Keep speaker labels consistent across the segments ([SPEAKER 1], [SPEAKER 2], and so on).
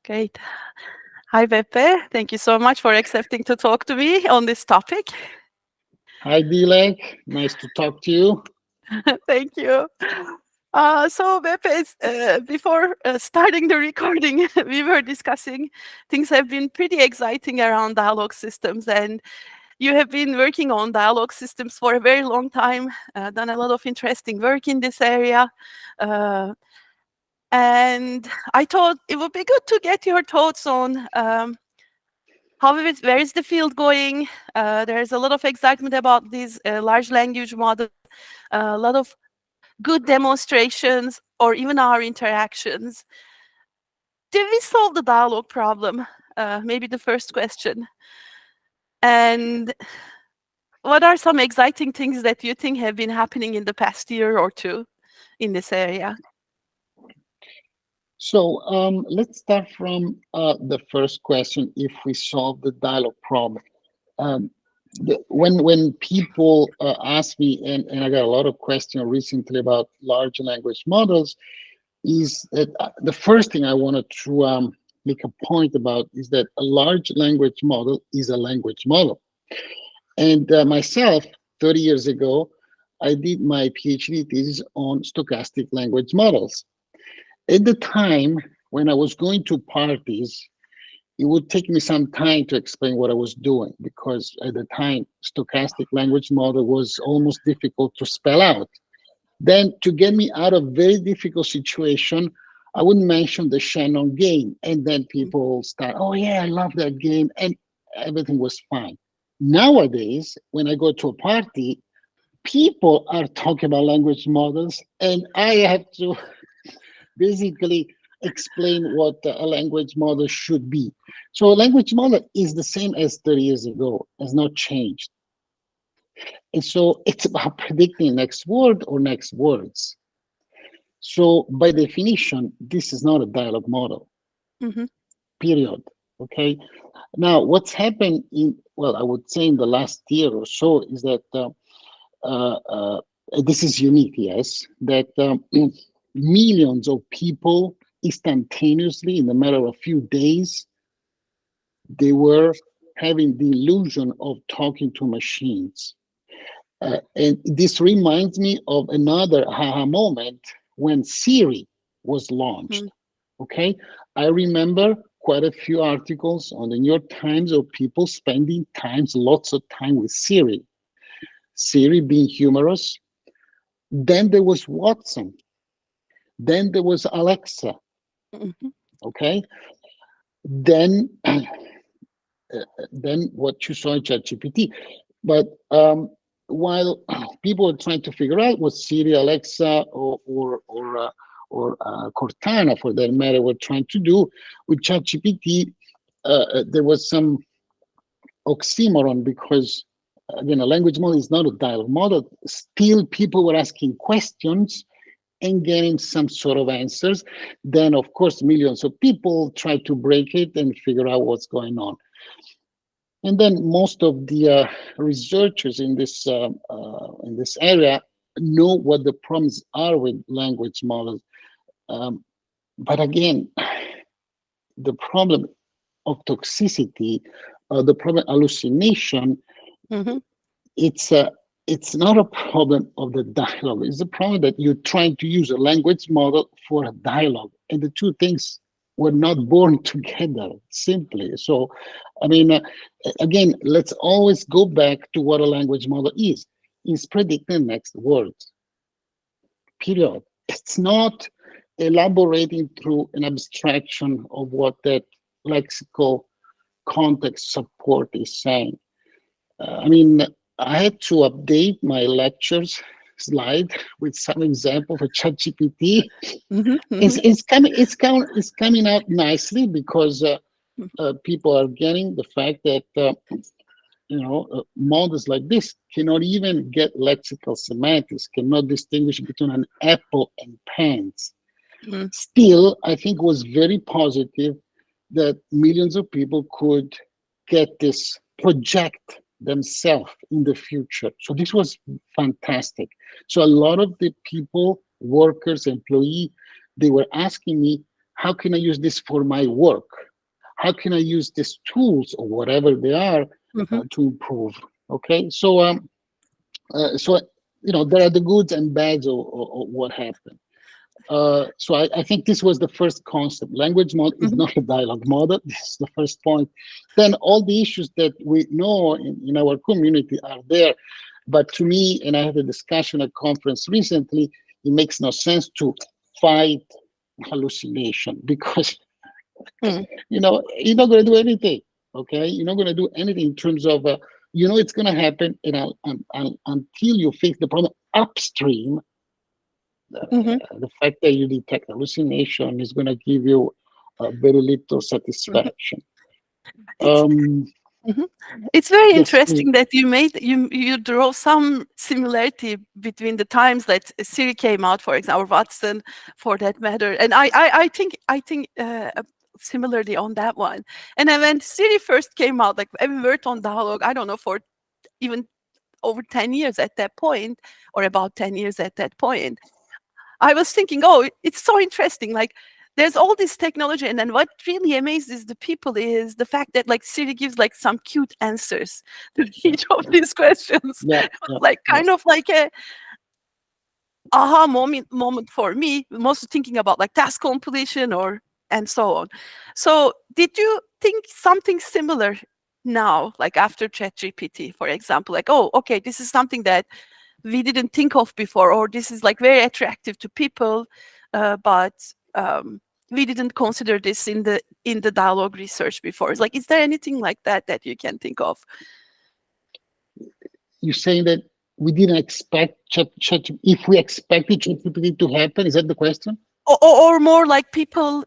[SPEAKER 1] Great. Hi, Beppe. Thank you so much for accepting to talk to me on this topic.
[SPEAKER 2] Hi, Dilek. Nice to talk to you.
[SPEAKER 1] Thank you. So, Beppe, before starting the recording, we were discussing things have been pretty exciting around dialogue systems, and you have been working on dialogue systems for a very long time, done a lot of interesting work in this area. And I thought it would be good to get your thoughts on where is the field going. There's a lot of excitement about these large language models, a lot of good demonstrations, or even our interactions. Did we solve the dialogue problem? Maybe the first question. And what are some exciting things that you think have been happening in the past year or two in this area?
[SPEAKER 2] So let's start from the first question, if we solve the dialogue problem. When people ask me, and I got a lot of questions recently about large language models, is that the first thing I wanted to make a point about is that a large language model is a language model. And myself, 30 years ago, I did my PhD thesis on stochastic language models. At the time, when I was going to parties, it would take me some time to explain what I was doing, because at the time, stochastic language model was almost difficult to spell out. Then to get me out of very difficult situation, I would mention the Shannon game, and then people start, oh yeah, I love that game, and everything was fine. Nowadays, when I go to a party, people are talking about language models, and I have to basically explain what a language model should be. So a language model is the same as 30 years ago, has not changed. And so it's about predicting next word or next words. So by definition, this is not a dialogue model, period. Okay. Now, what's happened in, well, I would say in the last year or so is that this is unique, yes, that millions of people instantaneously, in a matter of a few days, they were having the illusion of talking to machines. And this reminds me of another aha moment when Siri was launched. Okay, I remember quite a few articles on the New York Times of people spending lots of time with Siri. Siri being humorous. Then there was Watson. Then there was Alexa. Okay, then then what you saw in ChatGPT. But while people were trying to figure out what Siri, Alexa, or Cortana, for that matter, were trying to do with ChatGPT, there was some oxymoron, because again, a language model is not a dialogue model. Still, people were asking questions and getting some sort of answers. Then, of course, millions of people try to break it and figure out what's going on. And then most of the researchers in this area know what the problems are with language models. But again, the problem of toxicity, the problem hallucination, it's not a problem of the dialogue. It's a problem that you're trying to use a language model for a dialogue, and the two things were not born together, simply. So, I mean, again, let's always go back to what a language model is. It's predicting next words, period. It's not elaborating through an abstraction of what that lexical context support is saying. I mean, I had to update my lectures slide with some example for ChatGPT. It's coming out nicely, because people are getting the fact that models like this cannot even get lexical semantics, cannot distinguish between an apple and pants. Still, I think it was very positive that millions of people could get this project themselves in the future. So this was fantastic. So a lot of the people, workers, employees, they were asking me, How can I use this for my work? How can I use these tools or whatever they are
[SPEAKER 1] Hmm.
[SPEAKER 2] to improve? Okay, so there are the goods and bads of what happened. So I think this was the first concept. Language model is
[SPEAKER 1] Hmm.
[SPEAKER 2] not a dialogue model. This is the first point. Then all the issues that we know in our community are there. But to me, and I had a discussion at a conference recently, it makes no sense to fight hallucination because
[SPEAKER 1] Mm.
[SPEAKER 2] you're not going to do anything. Okay, you're not going to do anything in terms of it's going to happen, and until you fix the problem upstream,
[SPEAKER 1] Hmm.
[SPEAKER 2] the fact that you detect hallucination is going to give you very little
[SPEAKER 1] Hmm.
[SPEAKER 2] satisfaction.
[SPEAKER 1] It's
[SPEAKER 2] Um,
[SPEAKER 1] mhm. It's very
[SPEAKER 2] yes, please.
[SPEAKER 1] interesting that you draw some similarity between the times that Siri came out, for example, or Watson, for that matter, and I think similarly on that one. And then when Siri first came out, like we worked on dialogue, I don't know, for even over 10 years at that point, or about 10 years at that point. I was thinking, oh, it's so interesting. Like, there's all this technology, and then what really amazes the people is the fact that like Siri gives like some cute answers to each of these questions.
[SPEAKER 2] Yeah,
[SPEAKER 1] It was
[SPEAKER 2] yeah,
[SPEAKER 1] like
[SPEAKER 2] yeah.
[SPEAKER 1] kind of like a aha moment for me, mostly thinking about like task completion or and so on. So, did you think something similar now, like after ChatGPT, for example? Like, oh, okay, this is something that we didn't think of before, or this is like very attractive to people, but we didn't consider this in the dialogue research before. It's like, is there anything like that that you can think of?
[SPEAKER 2] You're saying that we didn't expect if we expected ChatGPT to happen. Is that the question?
[SPEAKER 1] Or more like people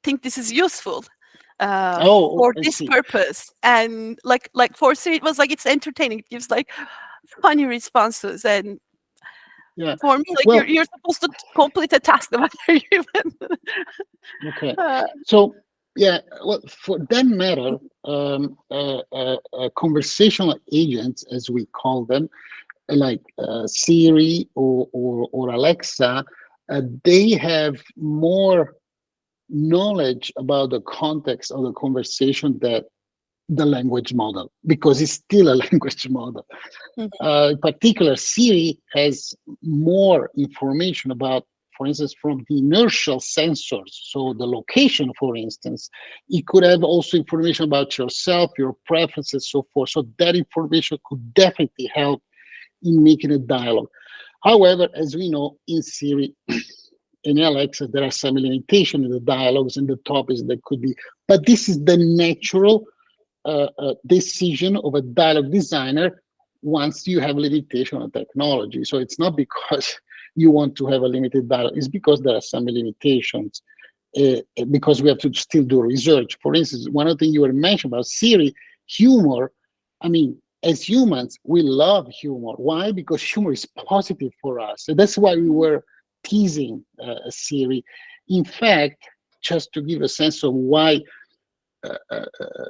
[SPEAKER 1] think this is useful
[SPEAKER 2] Oh,
[SPEAKER 1] for
[SPEAKER 2] I
[SPEAKER 1] this
[SPEAKER 2] see.
[SPEAKER 1] purpose, and like for Siri, it was like it's entertaining. It gives like funny responses, and
[SPEAKER 2] Yeah.
[SPEAKER 1] for me, like
[SPEAKER 2] Well,
[SPEAKER 1] you're supposed to complete a task, no matter even.
[SPEAKER 2] okay.
[SPEAKER 1] uh,
[SPEAKER 2] So, yeah, well, for that matter, conversational agents, as we call them, like Siri or Alexa, they have more knowledge about the context of the conversation that the language model, because it's still a language model.
[SPEAKER 1] mhm,
[SPEAKER 2] In particular, Siri has more information about, for instance, from the inertial sensors. So the location, for instance, it could have also information about yourself, your preferences, so forth. So that information could definitely help in making a dialogue. However, as we know, in Siri and Alexa, there are some limitations in the dialogues and the topics that could be, but this is the natural decision of a dialogue designer once you have limitation on technology. So it's not because you want to have a limited dialogue, it's because there are some limitations. Because we have to still do research. For instance, one of the things you were mentioning about Siri, humor. I mean, as humans, we love humor. Why? Because humor is positive for us. So that's why we were teasing Siri. In fact, just to give a sense of why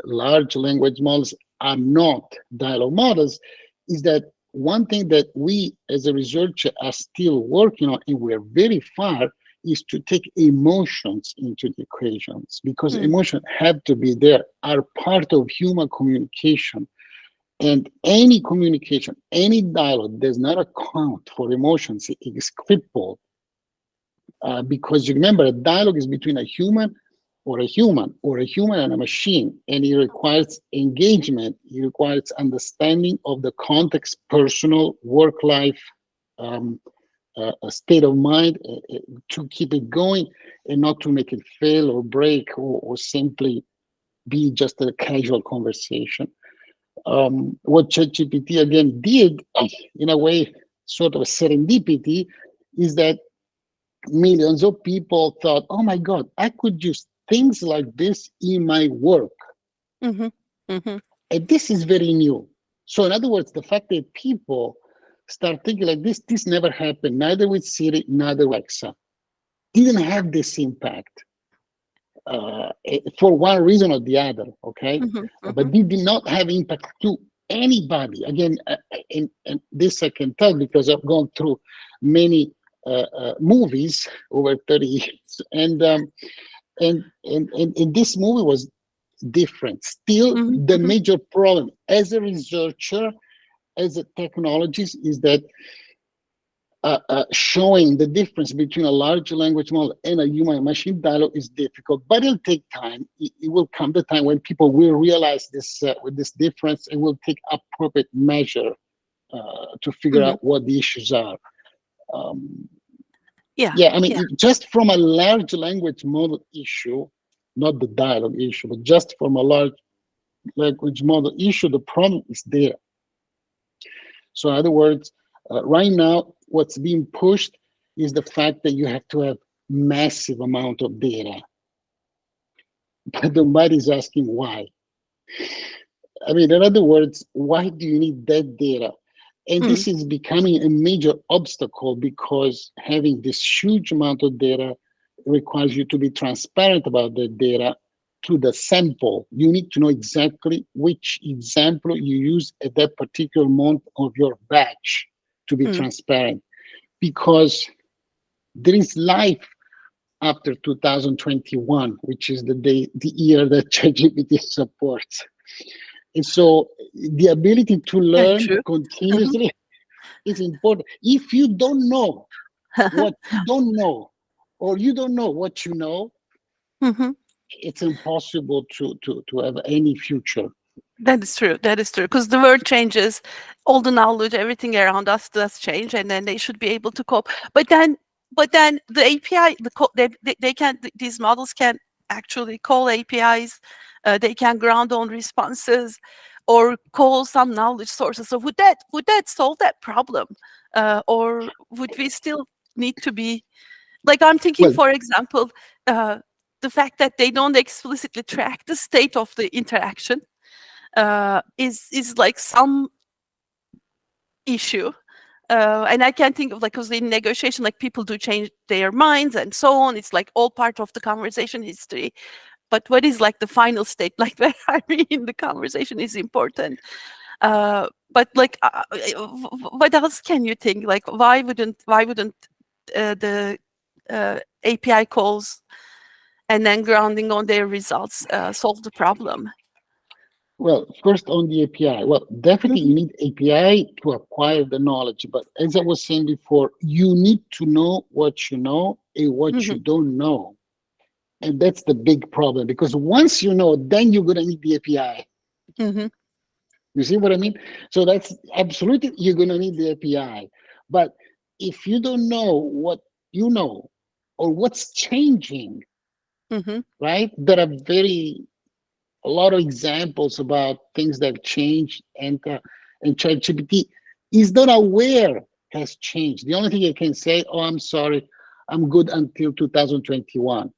[SPEAKER 2] large language models are not dialogue models, is that one thing that we as a researcher are still working on, and we're very far, is to take emotions into the equations, because
[SPEAKER 1] mm,
[SPEAKER 2] emotions have to be there, are part of human communication. And any communication, any dialogue does not account for emotions is crippled, because you remember a dialogue is between a human or a human and a machine, and it requires engagement, it requires understanding of the context, personal, work life, um, a state of mind, to keep it going and not to make it fail or break, or simply be just a casual conversation. What ChatGPT again did, in a way, sort of a serendipity, is that millions of people thought, oh my God, I could use things like this in my work.
[SPEAKER 1] mhm, mhm,
[SPEAKER 2] And this is very new. So, in other words, the fact that people start thinking like this never happened, neither with Siri, neither with Alexa, didn't have this impact for one reason or the other, okay?
[SPEAKER 1] mhm,
[SPEAKER 2] But
[SPEAKER 1] mhm,
[SPEAKER 2] they did not have impact to anybody. Again, and this I can tell because I've gone through many movies over 30 years, and this movie was different. Still,
[SPEAKER 1] Mhm,
[SPEAKER 2] the
[SPEAKER 1] mhm,
[SPEAKER 2] major problem as a researcher, as a technologist, is that showing the difference between a large language model and a human machine dialogue is difficult, but it'll take time. It will come the time when people will realize this with this difference and will take appropriate measure to figure
[SPEAKER 1] mhm.
[SPEAKER 2] out what the issues are. Um,
[SPEAKER 1] Yeah,
[SPEAKER 2] yeah, I mean,
[SPEAKER 1] yeah.
[SPEAKER 2] just from a large language model issue, not the dialogue issue, but just from a large language model issue, the problem is there. So, in other words, right now, what's being pushed is the fact that you have to have massive amount of data. But nobody's asking why. I mean, in other words, why do you need that data? And
[SPEAKER 1] Mm,
[SPEAKER 2] this is becoming a major obstacle because having this huge amount of data requires you to be transparent about the data to the sample. You need to know exactly which example you use at that particular moment of your batch to be
[SPEAKER 1] mm,
[SPEAKER 2] transparent because there is life after 2021, which is the year that ChatGPT supports. And so the ability to
[SPEAKER 1] very
[SPEAKER 2] learn
[SPEAKER 1] true. Mhm.
[SPEAKER 2] continuously is important. If you don't know what you don't know, or you don't know what you know,
[SPEAKER 1] Mhm.
[SPEAKER 2] it's impossible to have any future.
[SPEAKER 1] That is true. That is true. Because the world changes, all the knowledge, everything around us does change, and then they should be able to cope. But then the API, they can these models can actually call APIs. They can ground on responses, or call some knowledge sources. So would that solve that problem, or would we still need to be like I'm thinking,
[SPEAKER 2] Well,
[SPEAKER 1] for example, uh, the fact that they don't explicitly track the state of the interaction is like some issue. And I can't think of like because in negotiation, like people do change their minds and so on. It's like all part of the conversation history. But what is like the final state, like where are we in the conversation, is important. But like, what else can you think? Like, why wouldn't the API calls and then grounding on their results solve the problem?
[SPEAKER 2] well, first on the API. Well, definitely
[SPEAKER 1] Mhm,
[SPEAKER 2] you need API to acquire the knowledge. But as I was saying before, you need to know what you know and what you
[SPEAKER 1] mhm,
[SPEAKER 2] don't know. And that's the big problem because once you know, then you're going to need the API.
[SPEAKER 1] mhm,
[SPEAKER 2] You see what I mean? So that's absolutely, you're going to need the API. But if you don't know what you know or what's changing,
[SPEAKER 1] mhm,
[SPEAKER 2] right? There are a lot of examples about things that have changed, and ChatGPT is not aware has changed. The only thing I can say, oh, I'm sorry, I'm good until 2021.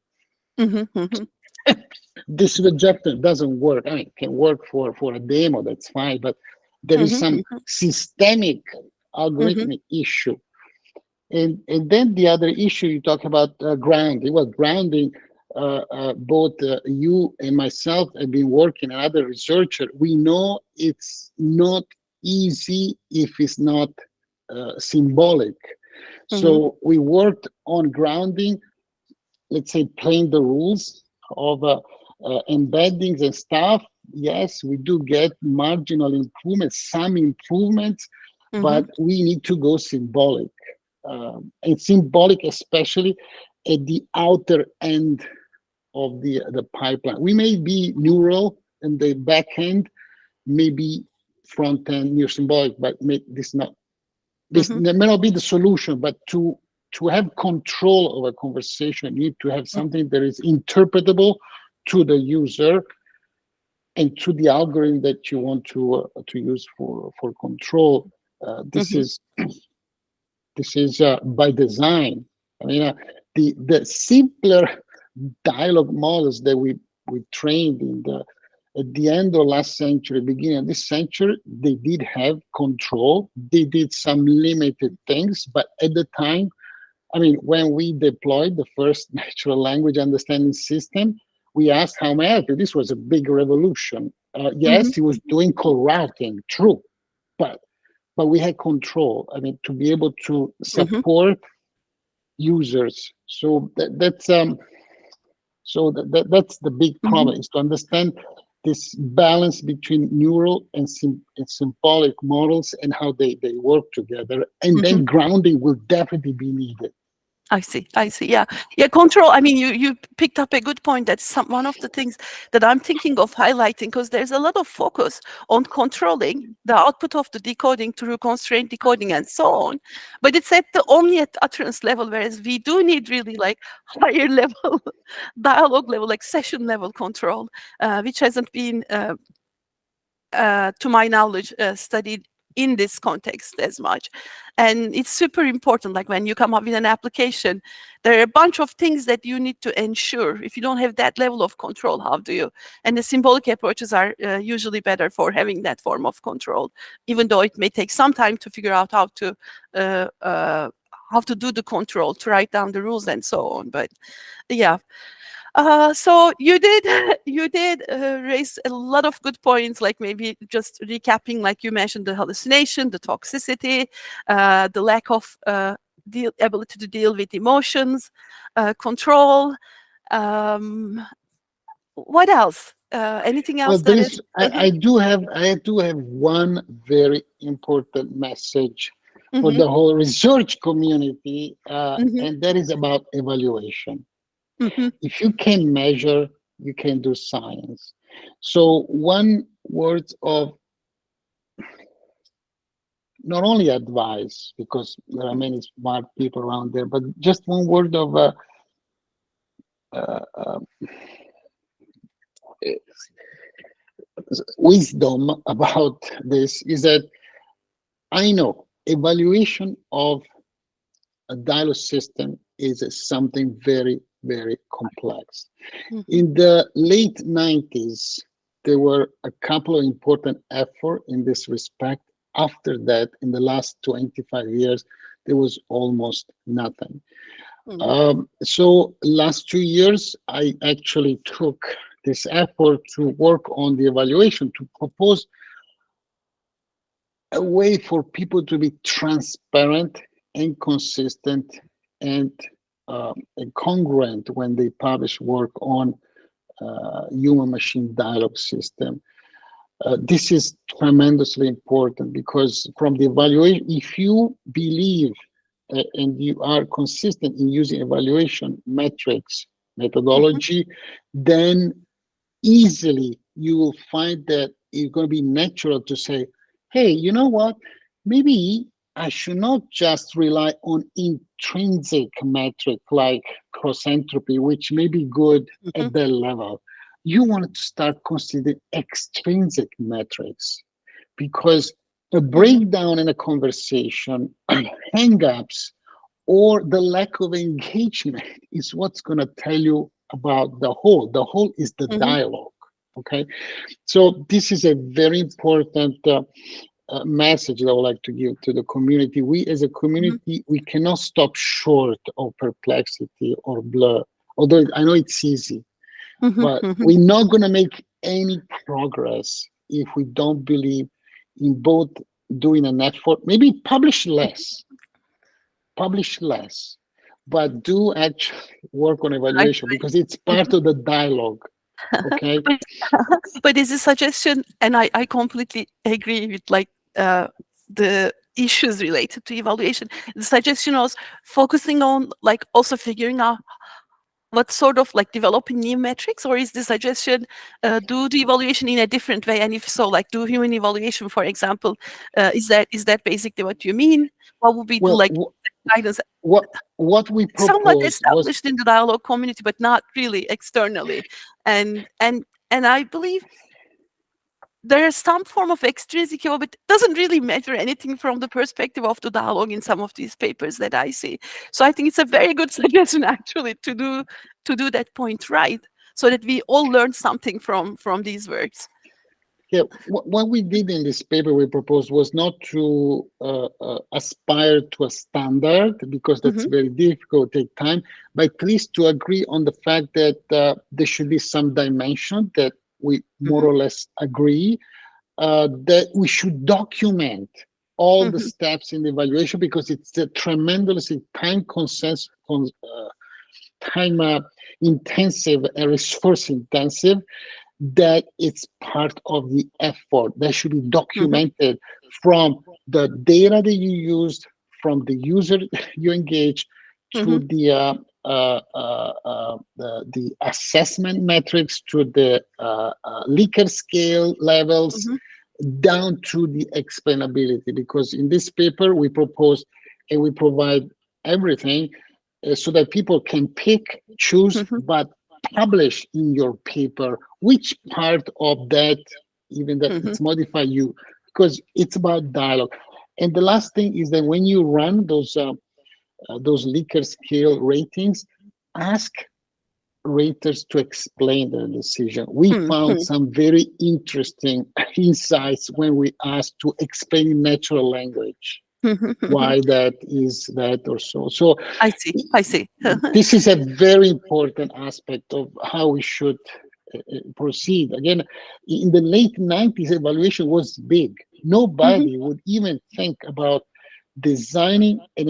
[SPEAKER 1] mhm, mhm,
[SPEAKER 2] This rejector doesn't work. I mean, it can work for a demo, that's fine, but there is
[SPEAKER 1] mhm,
[SPEAKER 2] some
[SPEAKER 1] mhm,
[SPEAKER 2] systemic
[SPEAKER 1] mhm,
[SPEAKER 2] algorithmic issue. And then the other issue you talk about grounding. Well, grounding, both you and myself have been working, and other researcher, we know it's not easy if it's not symbolic.
[SPEAKER 1] mhm,
[SPEAKER 2] So we worked on grounding, let's say, playing the rules of embeddings and stuff. Yes, we do get marginal improvements, some improvements,
[SPEAKER 1] mhm,
[SPEAKER 2] but we need to go symbolic. And symbolic, especially at the outer end of the pipeline. We may be neural in the back end, maybe front end near symbolic, but this
[SPEAKER 1] mhm,
[SPEAKER 2] may not be the solution, but to have control of a conversation, you need to have something that is interpretable to the user and to the algorithm that you want to use for control. This
[SPEAKER 1] mhm,
[SPEAKER 2] is by design. I mean, the simpler dialogue models that we trained in the at the end of last century, beginning of this century, they did have control. They did some limited things, but at the time, I mean, when we deployed the first natural language understanding system, we asked how may I help you? This was a big revolution.
[SPEAKER 1] mhm,
[SPEAKER 2] Yes, he was doing call routing, true, but we had control. I mean, to be able to
[SPEAKER 1] mhm,
[SPEAKER 2] support. users. So that's the big
[SPEAKER 1] Mhm.
[SPEAKER 2] problem, is to understand this balance between neural and symbolic models and how they work together. And
[SPEAKER 1] Mhm.
[SPEAKER 2] then grounding will definitely be needed.
[SPEAKER 1] I see. I see. Yeah. Yeah. Control. I mean, you picked up a good point. That's one of the things that I'm thinking of highlighting, because there's a lot of focus on controlling the output of the decoding through constraint decoding and so on. But it's at the only at utterance level, whereas we do need really like higher level dialogue level, like session level control, which hasn't been to my knowledge, studied in this context as much. And it's super important, like when you come up with an application, there are a bunch of things that you need to ensure. If you don't have that level of control, how do you? And the symbolic approaches are usually better for having that form of control, even though it may take some time to figure out uh, uh, how to do the control, to write down the rules and so on. But yeah, so you did raise a lot of good points, like maybe just recapping, like you mentioned, the hallucination, the toxicity, the lack of ability to deal with emotions, control. Um, what else? Anything
[SPEAKER 2] Well,
[SPEAKER 1] else
[SPEAKER 2] there
[SPEAKER 1] that is?
[SPEAKER 2] is, I do have one very important message for
[SPEAKER 1] Mhm,
[SPEAKER 2] the whole research community,
[SPEAKER 1] mhm,
[SPEAKER 2] and that is about evaluation.
[SPEAKER 1] mhm,
[SPEAKER 2] If you can measure, you can do science. So one word of not only advice, because there are
[SPEAKER 1] mhm,
[SPEAKER 2] many smart people around there, but just one word of uh, uh, wisdom about this is that I know evaluation of a dialogue system is something very, very complex.
[SPEAKER 1] mhm,
[SPEAKER 2] In the late 90s, there were a couple of important efforts in this respect. After that, in the last 25 years, there was almost nothing.
[SPEAKER 1] mhm,
[SPEAKER 2] So last 2 years, I actually took this effort to work on the evaluation, to propose a way for people to be transparent and consistent and congruent when they publish work on human machine dialogue system. This is tremendously important, because from the evaluation, if you believe and you are consistent in using evaluation metrics
[SPEAKER 1] mhm,
[SPEAKER 2] methodology, then easily you will find that it's going to be natural to say, hey, you know what? Maybe I should not just rely on intrinsic metric like cross entropy, which may be good
[SPEAKER 1] mhm,
[SPEAKER 2] at that level. You want to start considering extrinsic metrics, because a
[SPEAKER 1] mhm,
[SPEAKER 2] breakdown in a conversation, hang-ups, or the lack of engagement is what's going to tell you about the whole. The whole is the
[SPEAKER 1] mhm,
[SPEAKER 2] dialogue. Okay, so this is a very important message that I would like to give to the community. We, as a
[SPEAKER 1] mhm,
[SPEAKER 2] community, we cannot stop short of perplexity or blur. Although I know it's easy,
[SPEAKER 1] mhm,
[SPEAKER 2] but
[SPEAKER 1] mhm.
[SPEAKER 2] we're not going to make any progress if we don't believe in both doing an effort. Maybe publish less, but do actually work on
[SPEAKER 1] Right,
[SPEAKER 2] evaluation, because it's
[SPEAKER 1] right.
[SPEAKER 2] part of the dialogue. Okay.
[SPEAKER 1] But but is a suggestion, and I completely agree with like the issues related to evaluation. The suggestion was focusing on like also figuring out what sort of like developing new metrics, or is the suggestion do the evaluation in a different way? And if so, like do human evaluation, for example, is that basically what you mean? What would be the
[SPEAKER 2] Well,
[SPEAKER 1] like guidance
[SPEAKER 2] what we
[SPEAKER 1] somewhat
[SPEAKER 2] proposed was,
[SPEAKER 1] established in the dialogue community, but not really externally? And I believe there is some form of extrinsic, but it doesn't really measure anything from the perspective of the dialogue in some of these papers that I see. So I think it's a very good suggestion actually to do that point right, so that we all learn something from these works.
[SPEAKER 2] yeah, what we did in this paper we proposed was not to aspire to a standard, because that's
[SPEAKER 1] Hmm.
[SPEAKER 2] very difficult, take time, but at least to agree on the fact that there should be some dimension that we more
[SPEAKER 1] Hmm.
[SPEAKER 2] or less agree, that we should document all the
[SPEAKER 1] Mhm.
[SPEAKER 2] steps in the evaluation because it's a tremendously time intensive and resource intensive, that it's part of the effort that should be
[SPEAKER 1] Mhm.
[SPEAKER 2] documented from the data that you used, from the user you engage, to
[SPEAKER 1] Mhm.
[SPEAKER 2] the assessment metrics, to the Likert scale levels,
[SPEAKER 1] Mhm.
[SPEAKER 2] down to the explainability. Because in this paper we propose and we provide everything so that people can pick, choose,
[SPEAKER 1] Mhm.
[SPEAKER 2] but publish in your paper which part of that, even that
[SPEAKER 1] Mhm.
[SPEAKER 2] it's modify you, because it's about dialogue. And the last thing is that when you run those Likert scale ratings, ask raters to explain their decision. We found
[SPEAKER 1] Mhm.
[SPEAKER 2] some very interesting insights when we asked to explain in natural language
[SPEAKER 1] Mhm. Mhm.
[SPEAKER 2] why that is that or so. So
[SPEAKER 1] I see. I see.
[SPEAKER 2] this is a very important aspect of how we should proceed. Again, in the late 90s, evaluation was big.
[SPEAKER 1] Mhm.
[SPEAKER 2] Nobody would even think about designing and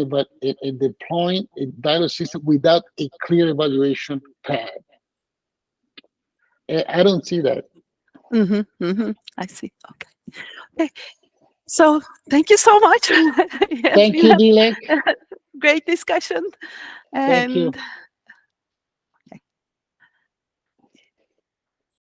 [SPEAKER 2] deploying a dialogue system without a clear evaluation pad. I don't see that.
[SPEAKER 1] Mhm. Mhm. I see. Okay. Okay. So thank you so much. It has
[SPEAKER 2] Thank
[SPEAKER 1] been
[SPEAKER 2] you, Dilek.
[SPEAKER 1] a great discussion,
[SPEAKER 2] Thank
[SPEAKER 1] and
[SPEAKER 2] you.